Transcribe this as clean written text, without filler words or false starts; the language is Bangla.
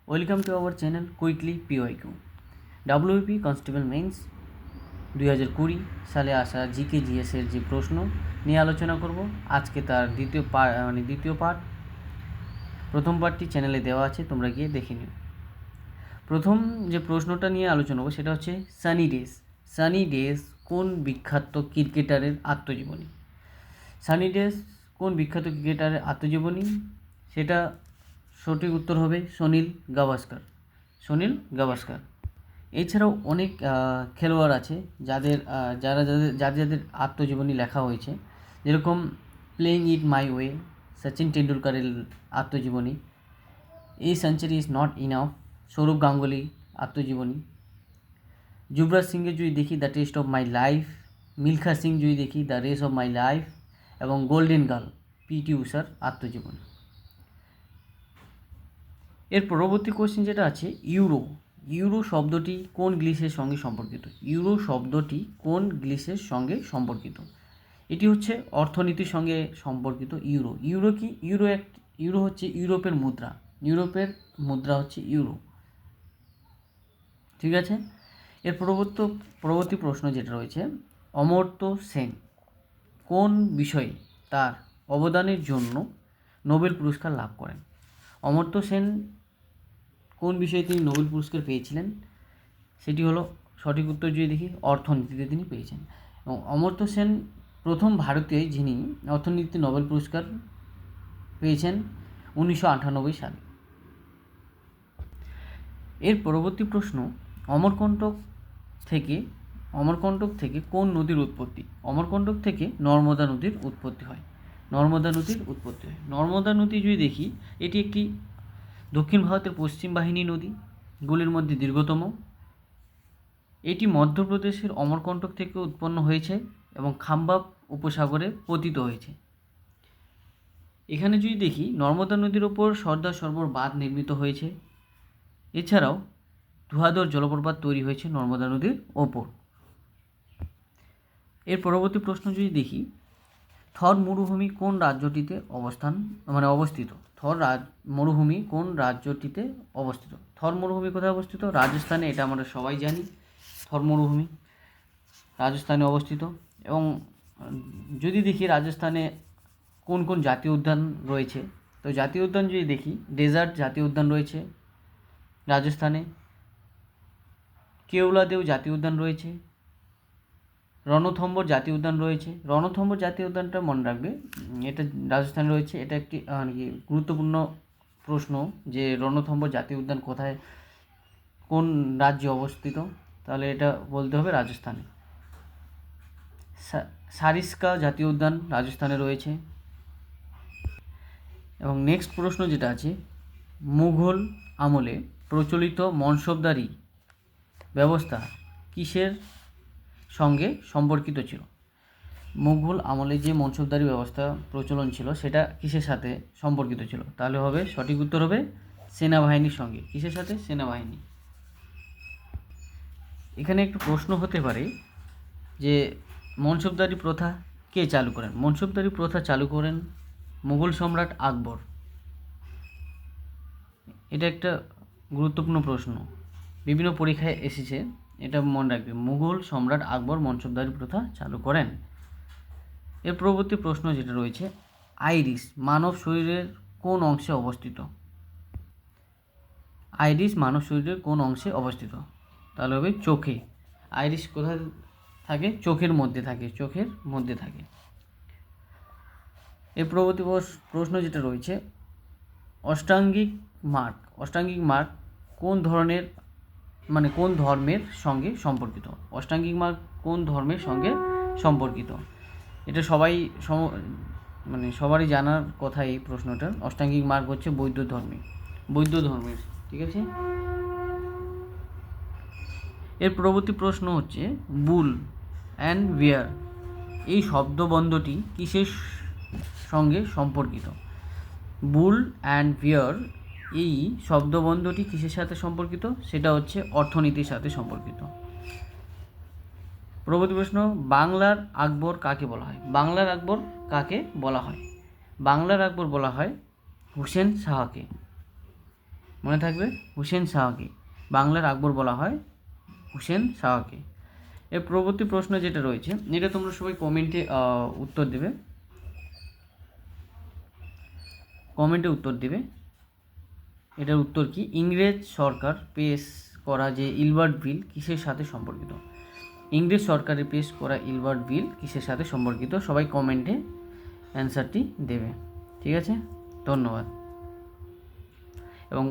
Welcome to our channel quickly PYQ. WP constable men's 2020 সালে আসা জিকে জিএসের যে প্রশ্ন নিয়ে আলোচনা করব আজকে, তার দ্বিতীয় পার্ট। প্রথম পার্টটি চ্যানেলে দেওয়া আছে, তোমরা গিয়ে দেখে নিও। প্রথম যে প্রশ্নটা নিয়ে আলোচনা করব সেটা হচ্ছে সানি ডেজ কোন বিখ্যাত ক্রিকেটারের আত্মজীবনী? সানি ডেজ কোন বিখ্যাত ক্রিকেটারের আত্মজীবনী? সেটা সঠিক উত্তর হবে সুনীল গাভাস্কার। এছাড়াও অনেক খেলোয়াড় আছে যাদের আত্মজীবনী লেখা হয়েছে, যেরকম playing it my way, Sachin টেন্ডুলকারের আত্মজীবনী, a century is not enough, Sourav Ganguly আত্মজীবনী, যুবরাজ সিংয়ের যদি দেখি the test of my life, Milkha Singh যদি দেখি the race of my life, এবং গোল্ডেন গার্ল পিটি উষার আত্মজীবনী। এর পরবর্তী কোশ্চেন যেটা আছে, ইউরো শব্দটি কোন গ্লিসের সঙ্গে সম্পর্কিত? এটি হচ্ছে অর্থনীতির সঙ্গে সম্পর্কিত। ইউরো কি? ইউরো হচ্ছে ইউরোপের মুদ্রা হচ্ছে ইউরো। ঠিক আছে। এর পরবর্তী প্রশ্ন যেটা রয়েছে, অমর্ত্য সেন কোন বিষয়ে তার অবদানের জন্য নোবেল পুরস্কার লাভ করেন? অমর্ত্য সেন কোন বিষয়ে তিনি নোবেল পুরস্কার পেয়েছিলেন? সেটি হলো, সঠিক উত্তর যদি দেখি, অর্থনীতিতে তিনি পেয়েছেন। এবং অমর্ত্য সেন প্রথম ভারতীয় যিনি অর্থনীতিতে নোবেল পুরস্কার পেয়েছেন 1998 সালে। এর পরবর্তী প্রশ্ন, অমরকণ্টক থেকে কোন নদীর উৎপত্তি? অমরকণ্টক থেকে নর্মদা নদীর উৎপত্তি হয়। নর্মদা নদী যদি দেখি, এটি একটি দক্ষিণ ভারতের পশ্চিম বাহিনী নদীগুলির মধ্যে দীর্ঘতম। এটি মধ্যপ্রদেশের অমরকণ্টক থেকে উৎপন্ন হয়েছে এবং খাম্বা উপসাগরে পতিত হয়েছে। এখানে যদি দেখি, নর্মদা নদীর ওপর সর্দার সরোবর বাঁধ নির্মিত হয়েছে। এছাড়াও ধুয়াধর জলপ্রপাত তৈরি হয়েছে নর্মদা নদীর ওপর। এর পরবর্তী প্রশ্ন যদি দেখি, থর মরুভূমি কোন রাজ্যটিতে অবস্থিত? মরুভূমি কোন রাজ্যটিতে অবস্থিত? থর মরুভূমি কোথায় অবস্থিত? রাজস্থানে। এটা আমরা সবাই জানি, থর মরুভূমি রাজস্থানে অবস্থিত। এবং যদি দেখি রাজস্থানে কোন কোন জাতীয় উদ্যান রয়েছে, তো জাতীয় উদ্যান যদি দেখি, ডেজার্ট জাতীয় উদ্যান রয়েছে রাজস্থানে, কেওলাদেও জাতীয় উদ্যান রয়েছে, রণথম্বর জাতীয় উদ্যান রয়েছে। রণথম্বর জাতীয় উদ্যানটা মনে রাখবে, এটা রাজস্থানে রয়েছে। এটা একটি গুরুত্বপূর্ণ প্রশ্ন যে রণথম্বর জাতীয় উদ্যান কোথায়, কোন রাজ্যে অবস্থিত, তাহলে এটা বলতে হবে রাজস্থানে। সারিস্কা জাতীয় উদ্যান রাজস্থানে রয়েছে। এবং নেক্সট প্রশ্ন যেটা আছে, মুঘল আমলে প্রচলিত মনসবদারি ব্যবস্থা কিসের সঙ্গে সম্পর্কিত ছিল? মুঘল আমলে যে মনসবদারি ব্যবস্থা প্রচলন ছিল সেটা কিসের সাথে সম্পর্কিত ছিল? তাহলে হবে, সঠিক উত্তর হবে সেনাবাহিনীর সঙ্গে। কিসের সাথে? সেনাবাহিনী। এখানে একটু প্রশ্ন হতে পারে যে মনসবদারি প্রথা কে চালু করেন? মনসবদারি প্রথা চালু করেন মুঘল সম্রাট আকবর। এটা একটা গুরুত্বপূর্ণ প্রশ্ন, বিভিন্ন পরীক্ষায় এসেছে, এটা মনে রাখবে। মুঘল সম্রাট আকবর মনসবদারি প্রথা চালু করেন। এর পরবর্তী প্রশ্ন যেটা রয়েছে, আইরিস মানব শরীরের কোন অংশে অবস্থিত? তাহলে হবে চোখে। আইরিস কোথায় থাকে? চোখের মধ্যে থাকে। এর পরবর্তী প্রশ্ন যেটা রয়েছে, অষ্টাঙ্গিক মার্গ কোন ধর্মের সঙ্গে সম্পর্কিত? অষ্টাঙ্গিক মার্গ কোন ধর্মের সঙ্গে সম্পর্কিত? এটা সবারই জানার কথা এই প্রশ্নটা। অষ্টাঙ্গিক মার্গ হচ্ছে বৌদ্ধ ধর্মের। ঠিক আছে। এর পরবর্তী প্রশ্ন হচ্ছে, বুল অ্যান্ড বিয়ার এই শব্দবন্ধটি কিসের সঙ্গে সম্পর্কিত? বুল অ্যান্ড বিয়ার এই শব্দবন্ধটি কিসের সাথে সম্পর্কিত? সেটা হচ্ছে অর্থনীতির সাথে সম্পর্কিত। পরবর্তী প্রশ্ন, বাংলার আকবর কাকে বলা হয়? বাংলার আকবর বলা হয় হুসেন শাহকে। মনে থাকবে হুসেন শাহকে, বাংলার আকবর বলা হয় হুসেন শাহকে। এর পরবর্তী প্রশ্ন যেটা রয়েছে এটা তোমরা সবাই কমেন্টে উত্তর দেবে, এটার উত্তর কি? ইংরেজ সরকার পেশ করা যে ইলবার্ট বিল কিসের সাথে সম্পর্কিত? ইংরেজ সরকারের পেশ করা ইলবার্ট বিল কিসের সাথে সম্পর্কিত? সবাই কমেন্টে অ্যান্সারটি দেবে। ঠিক আছে, ধন্যবাদ। এবং